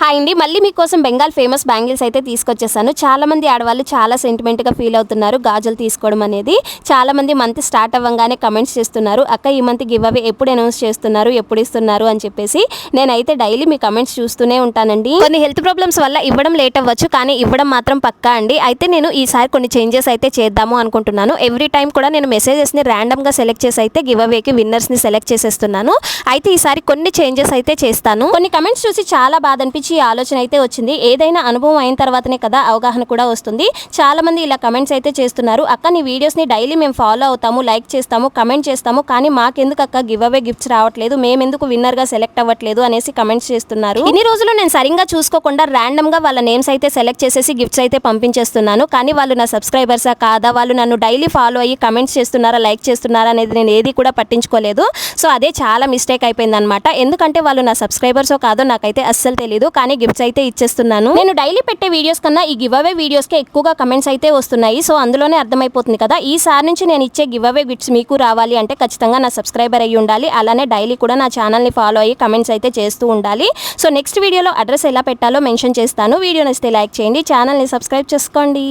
Hi అండి, మళ్ళీ మీకోసం బెంగాల్ ఫేమస్ బ్యాంగిల్స్ అయితే తీసుకొచ్చేసాను. చాలా మంది ఆడవాళ్ళు చాలా సెంటిమెంట్గా ఫీల్ అవుతున్నారు గాజులు తీసుకోవడం అనేది. చాలా మంది మంత్ స్టార్ట్ అవ్వగానే కమెంట్స్ చేస్తున్నారు, అక్క ఈ మంత్ గివ్ అవే ఎప్పుడు అనౌన్స్ చేస్తున్నారు, ఎప్పుడు ఇస్తున్నారు అని చెప్పేసి. నేనైతే డైలీ మీ కమెంట్స్ చూస్తూనే ఉంటానండి. కొన్ని హెల్త్ ప్రాబ్లమ్స్ వల్ల ఇవ్వడం లేట్ అవ్వచ్చు, కానీ ఇవ్వడం మాత్రం పక్కా అండి. అయితే నేను ఈసారి కొన్ని చేంజెస్ అయితే చేద్దాము అనుకుంటున్నాను. ఎవ్రీ టైం కూడా నేను మెసేజెస్ని ర్యాండమ్గా సెలెక్ట్ చేసి అయితే గివ్ అవేకి విన్నర్స్ని సెలెక్ట్ చేసేస్తున్నాను. అయితే ఈసారి కొన్ని చేంజెస్ అయితే చేస్తాను. కొన్ని కమెంట్స్ చూసి చాలా బాధ అనిపించి ఆలోచన అయితే వచ్చింది. ఏదైనా అనుభవం అయిన తర్వాతనే కదా అవగాహన కూడా వస్తుంది. చాలా మంది ఇలా కమెంట్స్ అయితే చేస్తున్నారు, అక్క నీ వీడియోస్ని డైలీ మేము ఫాలో అవుతాము, లైక్ చేస్తాము, కమెంట్ చేస్తాము, కానీ మాకెందుకు అక్క గివ్ అవే గిఫ్ట్స్ రావట్లేదు, మేమెందుకు విన్నర్గా సెలెక్ట్ అవ్వట్లేదు అనేసి కమెంట్స్ చేస్తున్నారు. ఇన్ని రోజులు నేను సరిగ్గా చూసుకోకుండా ర్యాండమ్గా వాళ్ళ నేమ్స్ అయితే సెలెక్ట్ చేసేసి గిఫ్ట్స్ అయితే పంపించేస్తున్నాను. కానీ వాళ్ళు నా సబ్స్క్రైబర్సా కాదా, వాళ్ళు నన్ను డైలీ ఫాలో అయ్యి కమెంట్స్ చేస్తున్నారా, లైక్ చేస్తున్నారా అనేది నేను ఏది కూడా పట్టించుకోలేదు. సో అదే చాలా మిస్టేక్ అయిపోయింది అనమాట. ఎందుకంటే వాళ్ళు నా సబ్స్క్రైబర్సో కాదో నాకైతే అస్సలు తెలియదు, కానీ గిఫ్ట్స్ అయితే ఇచ్చేస్తున్నాను. నేను డైలీ పెట్టే వీడియోస్ కన్నా ఈ గివ్ అవే వీడియోస్కే ఎక్కువగా కమెంట్స్ అయితే వస్తున్నాయి. సో అందులోనే అర్థమైపోతుంది కదా. ఈసారి నుంచి నేను ఇచ్చే గివ్ అవే గిఫ్ట్స్ మీకు రావాలి అంటే ఖచ్చితంగా నా సబ్స్క్రైబర్ అయ్యి ఉండాలి. అలానే డైలీ కూడా నా ఛానల్ని ఫాలో అయ్యి కమెంట్స్ అయితే చేస్తూ ఉండాలి. సో నెక్స్ట్ వీడియోలో అడ్రస్ ఎలా పెట్టాలో మెన్షన్ చేస్తాను. వీడియో నచ్చితే లైక్ చేయండి, ఛానల్ని సబ్స్క్రైబ్ చేసుకోండి.